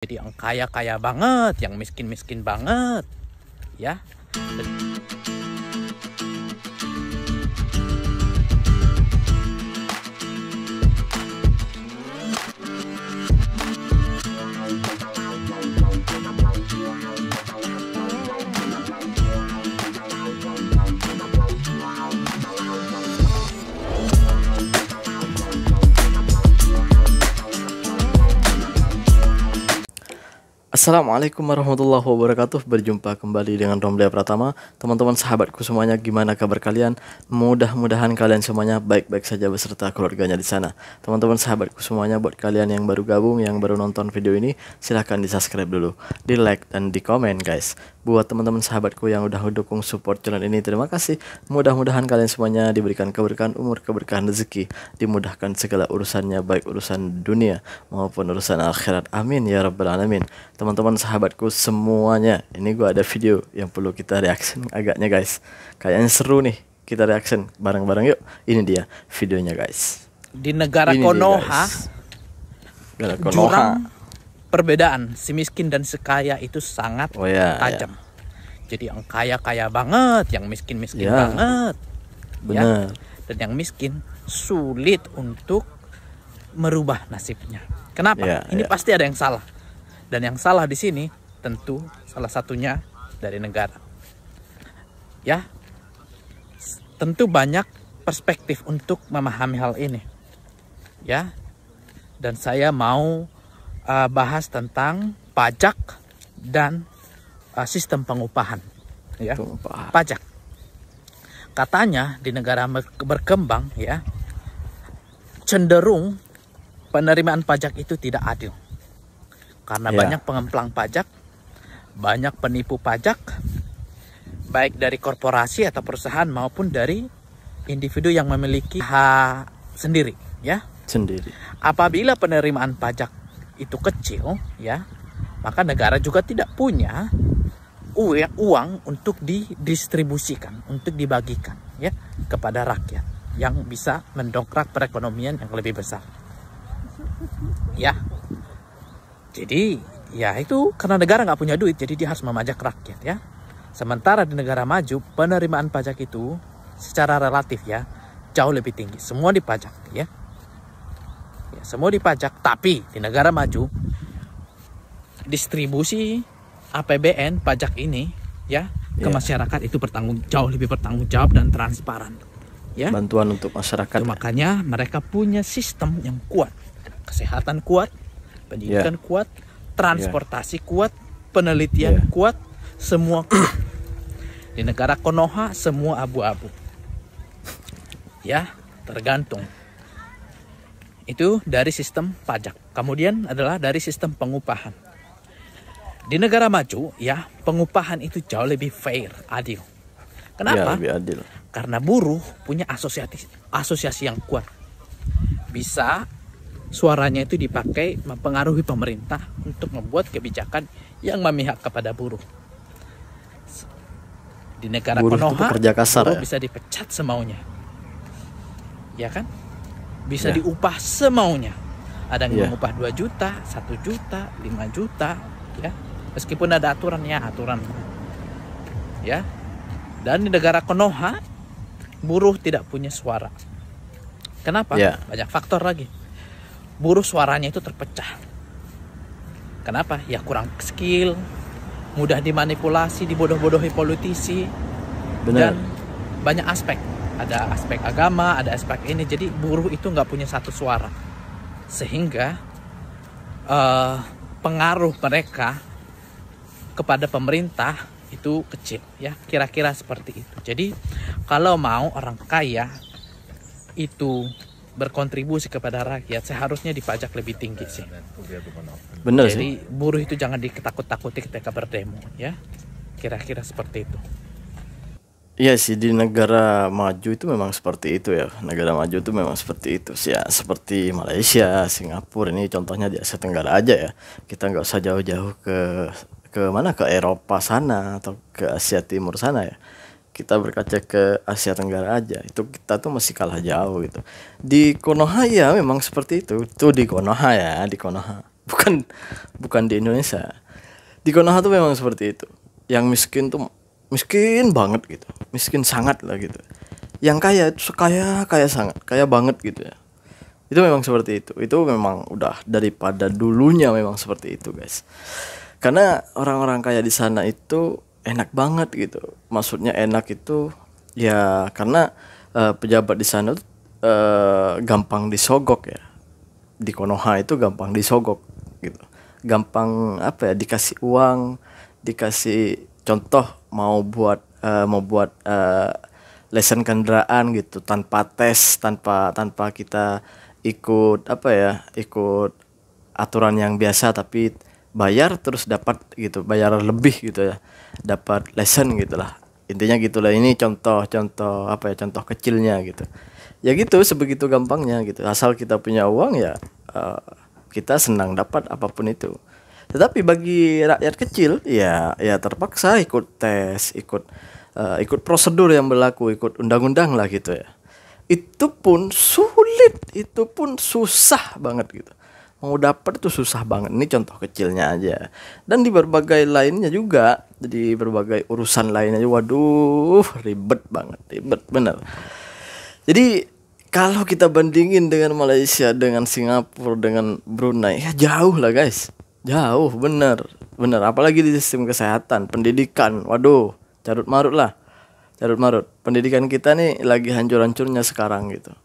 Jadi yang kaya-kaya banget, yang miskin-miskin banget, ya. Assalamualaikum warahmatullahi wabarakatuh. Berjumpa kembali dengan Romlia Pratama. Teman-teman sahabatku semuanya, gimana kabar kalian? Mudah-mudahan kalian semuanya baik-baik saja beserta keluarganya di sana. Teman-teman sahabatku semuanya, buat kalian yang baru gabung, yang baru nonton video ini, silahkan di subscribe dulu, di like dan di komen guys. Buat teman-teman sahabatku yang udah dukung support channel ini, terima kasih. Mudah-mudahan kalian semuanya diberikan keberkahan umur, keberkahan rezeki, dimudahkan segala urusannya, baik urusan dunia maupun urusan akhirat. Amin ya rabbal alamin. Teman-teman sahabatku semuanya, ini gua ada video yang perlu kita reaction agaknya guys. Kayaknya seru nih, kita reaction bareng-bareng yuk. Ini dia videonya guys. Di negara Konoha, jurang perbedaan si miskin dan si kaya itu sangat tajam. Jadi yang kaya-kaya banget, yang miskin-miskin banget. Benar. Dan yang miskin sulit untuk merubah nasibnya. Kenapa? Ini pasti ada yang salah. Dan yang salah di sini tentu salah satunya dari negara. Ya. Tentu banyak perspektif untuk memahami hal ini. Ya. Dan saya mau bahas tentang pajak dan sistem pengupahan. Ya. Pajak. Katanya di negara berkembang ya, cenderung penerimaan pajak itu tidak adil. Karena banyak pengemplang pajak, banyak penipu pajak, baik dari korporasi atau perusahaan maupun dari individu yang memiliki hak sendiri, ya. Sendiri. Apabila penerimaan pajak itu kecil, ya, maka negara juga tidak punya uang untuk didistribusikan, untuk dibagikan, ya, kepada rakyat yang bisa mendongkrak perekonomian yang lebih besar, ya. Jadi ya itu karena negara nggak punya duit, jadi dia harus memajak rakyat ya. Sementara di negara maju penerimaan pajak itu secara relatif ya jauh lebih tinggi. Semua dipajak ya. Semua dipajak. Tapi di negara maju distribusi APBN pajak ini ya ke masyarakat itu jauh lebih bertanggung jawab dan transparan. Ya. Bantuan untuk masyarakat. Itu makanya mereka punya sistem yang kuat, kesehatan kuat, pendidikan kuat, transportasi kuat, penelitian kuat, semua kuat. Di negara Konoha semua abu-abu. Ya, tergantung. Itu dari sistem pajak. Kemudian adalah dari sistem pengupahan. Di negara maju, ya, pengupahan itu jauh lebih fair, adil. Kenapa? Lebih adil. Karena buruh punya asosiasi yang kuat. Bisa suaranya itu dipakai mempengaruhi pemerintah untuk membuat kebijakan yang memihak kepada buruh. Di negara Konoha, buruh bisa dipecat semaunya. Ya kan? Bisa diupah semaunya. Ada yang mengupah 2 juta, 1 juta, 5 juta, ya. Meskipun ada aturan. Ya. Dan di negara Konoha, buruh tidak punya suara. Kenapa? Banyak faktor lagi. Buruh suaranya itu terpecah. Kenapa? Ya kurang skill, mudah dimanipulasi, dibodoh-bodohi politisi. Benar. Dan banyak aspek. Ada aspek agama, ada aspek ini. Jadi buruh itu nggak punya satu suara. Sehingga pengaruh mereka kepada pemerintah itu kecil. Ya, kira-kira seperti itu. Jadi kalau mau orang kaya itu berkontribusi kepada rakyat, seharusnya dipajak lebih tinggi sih. Benar. Jadi buruh itu jangan ditakut-takuti ketika berdemo ya. Kira-kira seperti itu. Iya sih, di negara maju itu memang seperti itu ya. Negara maju itu memang seperti itu sih ya. Seperti Malaysia, Singapura, ini contohnya di Asia Tenggara aja ya. Kita nggak usah jauh-jauh ke mana, ke Eropa sana atau ke Asia Timur sana ya. Kita berkaca ke Asia Tenggara aja, itu kita tuh masih kalah jauh gitu. Di Konoha ya memang seperti itu. Itu di Konoha ya, di Konoha. bukan bukan di Indonesia. Di Konoha tuh memang seperti itu. Yang miskin tuh miskin banget gitu, miskin sangat lah gitu. Yang kaya itu kaya sangat, kaya banget gitu ya. Itu memang seperti itu. Itu memang udah daripada dulunya memang seperti itu, guys. Karena orang-orang kaya di sana itu enak banget gitu. Maksudnya enak itu ya karena pejabat di sana tuh gampang disogok ya. Di Konoha itu gampang disogok gitu. Gampang apa ya, dikasih uang, dikasih contoh mau buat lesen kendaraan gitu tanpa tes, tanpa kita ikut apa ya, ikut aturan yang biasa, tapi bayar terus dapat gitu, bayar lebih gitu ya, dapat lesen gitulah, intinya gitulah. Ini contoh apa ya, contoh kecilnya gitu ya, gitu sebegitu gampangnya gitu. Asal kita punya uang ya kita senang dapat apapun itu. Tetapi bagi rakyat kecil ya terpaksa ikut tes, ikut prosedur yang berlaku, ikut undang-undang lah gitu ya. Itu pun sulit, itu pun susah banget gitu. Mau dapat itu susah banget. Ini contoh kecilnya aja. Dan di berbagai lainnya juga, di berbagai urusan lainnya juga, waduh, ribet banget, ribet bener. Jadi kalau kita bandingin dengan Malaysia, dengan Singapura, dengan Brunei, ya jauh lah guys. Jauh, bener. Apalagi di sistem kesehatan, pendidikan, waduh, carut marut lah. Carut marut. Pendidikan kita nih lagi hancur-hancurnya sekarang gitu.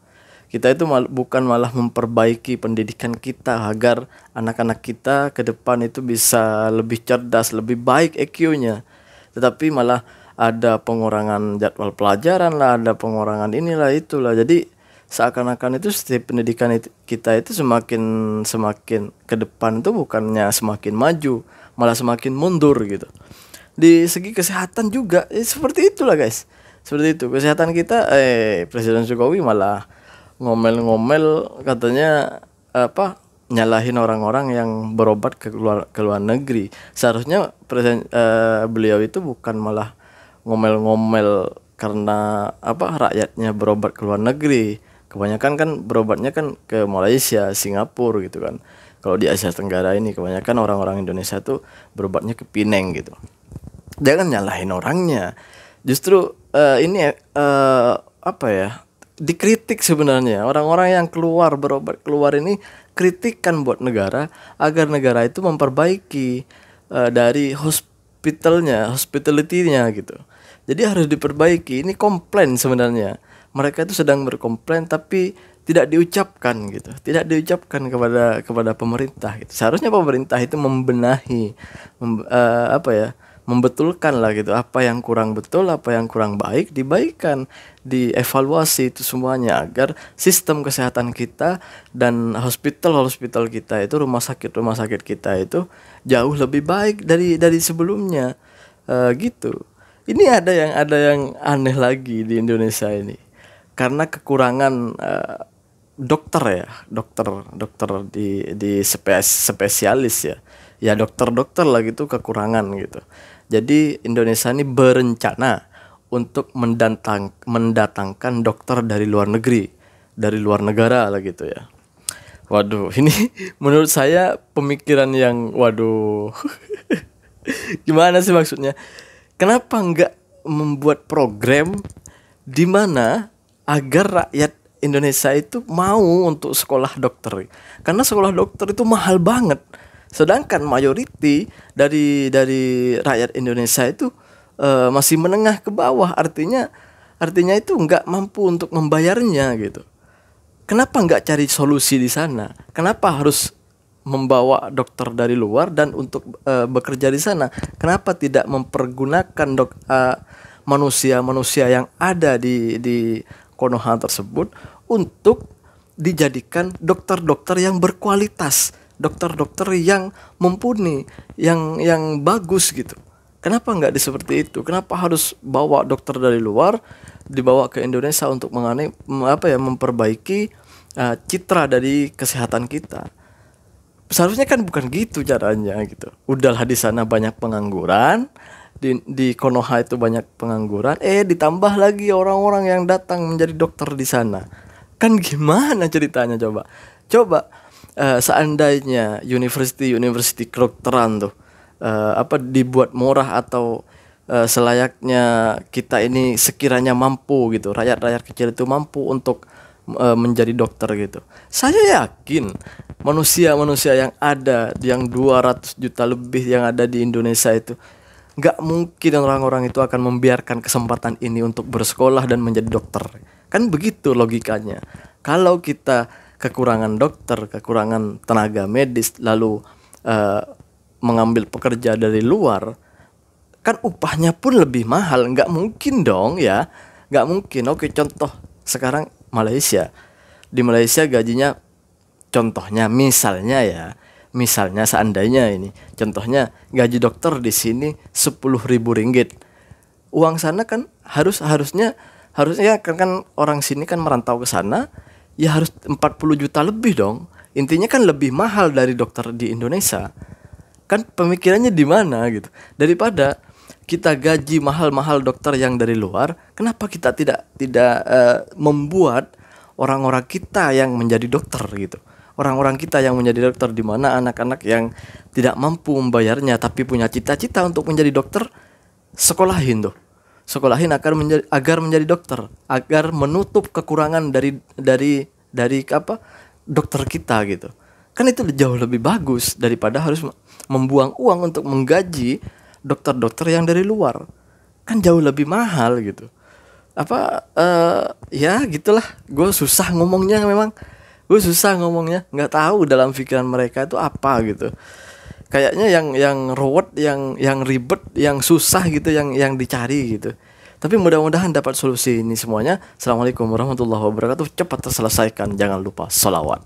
Kita itu bukan malah memperbaiki pendidikan kita agar anak-anak kita ke depan itu bisa lebih cerdas, lebih baik EQ-nya. Tetapi malah ada pengurangan jadwal pelajaran lah, ada pengurangan inilah itulah. Jadi seakan-akan itu setiap pendidikan kita itu semakin ke depan itu bukannya semakin maju, malah semakin mundur gitu. Di segi kesehatan juga seperti itulah guys. Seperti itu kesehatan kita. Presiden Jokowi malah ngomel-ngomel katanya apa, nyalahin orang-orang yang berobat ke luar negeri. Seharusnya beliau itu bukan malah ngomel-ngomel karena apa, rakyatnya berobat ke luar negeri. Kebanyakan kan berobatnya kan ke Malaysia, Singapura gitu kan. Kalau di Asia Tenggara ini kebanyakan orang-orang Indonesia tuh berobatnya ke Penang gitu. Jangan nyalahin orangnya. Justru ini apa ya, dikritik sebenarnya. Orang-orang yang berobat keluar ini kritikan buat negara agar negara itu memperbaiki dari hospitality-nya gitu. Jadi harus diperbaiki. Ini komplain sebenarnya. Mereka itu sedang berkomplain tapi tidak diucapkan gitu. Tidak diucapkan kepada pemerintah gitu. Seharusnya pemerintah itu membenahi, membetulkan lah gitu, apa yang kurang betul, apa yang kurang baik dibaikkan, dievaluasi itu semuanya agar sistem kesehatan kita dan hospital kita itu, rumah sakit kita itu jauh lebih baik dari sebelumnya gitu. Ini ada yang aneh lagi di Indonesia ini karena kekurangan dokter di spesialis ya dokter lah gitu, kekurangan gitu. Jadi Indonesia ini berencana untuk mendatangkan dokter dari luar negeri, dari luar negara lah gitu ya. Waduh, ini menurut saya pemikiran yang waduh. Gimana sih maksudnya? Kenapa enggak membuat program di mana agar rakyat Indonesia itu mau untuk sekolah dokter? Karena sekolah dokter itu mahal banget. Sedangkan mayoriti dari rakyat Indonesia itu masih menengah ke bawah, artinya itu nggak mampu untuk membayarnya gitu. Kenapa nggak cari solusi di sana? Kenapa harus membawa dokter dari luar dan untuk bekerja di sana? Kenapa tidak mempergunakan manusia yang ada di Konoha tersebut untuk dijadikan dokter-dokter yang berkualitas, dokter-dokter yang mumpuni, yang bagus gitu. Kenapa nggak seperti itu? Kenapa harus bawa dokter dari luar dibawa ke Indonesia untuk memperbaiki citra dari kesehatan kita? Seharusnya kan bukan gitu caranya gitu. Udahlah di sana banyak pengangguran, di Konoha itu banyak pengangguran, ditambah lagi orang-orang yang datang menjadi dokter di sana. Kan gimana ceritanya coba? seandainya university kedokteran tuh dibuat murah atau selayaknya kita ini sekiranya mampu gitu, rakyat-rakyat kecil itu mampu untuk menjadi dokter gitu. Saya yakin manusia-manusia yang ada, yang 200 juta lebih yang ada di Indonesia itu, nggak mungkin orang-orang itu akan membiarkan kesempatan ini untuk bersekolah dan menjadi dokter. Kan begitu logikanya. Kalau kita kekurangan dokter, kekurangan tenaga medis, lalu mengambil pekerja dari luar, kan upahnya pun lebih mahal. Nggak mungkin dong ya, nggak mungkin. Oke, contoh sekarang Malaysia. Di Malaysia gajinya, contohnya misalnya seandainya ini, contohnya gaji dokter di sini 10.000 ringgit. Uang sana kan harusnya kan orang sini kan merantau ke sana, ya harus 40 juta lebih dong. Intinya kan lebih mahal dari dokter di Indonesia. Kan pemikirannya di mana gitu. Daripada kita gaji mahal-mahal dokter yang dari luar, kenapa kita tidak membuat orang-orang kita yang menjadi dokter gitu. Orang-orang kita yang menjadi dokter, di mana anak-anak yang tidak mampu membayarnya tapi punya cita-cita untuk menjadi dokter, sekolahin agar menjadi dokter, agar menutup kekurangan dari dokter kita gitu. Kan itu jauh lebih bagus daripada harus membuang uang untuk menggaji dokter-dokter yang dari luar. Kan jauh lebih mahal gitu. Ya gitulah. Gue susah ngomongnya, nggak tahu dalam pikiran mereka itu apa gitu. Kayaknya yang ruwet, yang ribet, yang susah gitu, yang dicari gitu. Tapi mudah-mudahan dapat solusi ini semuanya. Assalamualaikum warahmatullahi wabarakatuh. Cepat terselesaikan. Jangan lupa sholawat.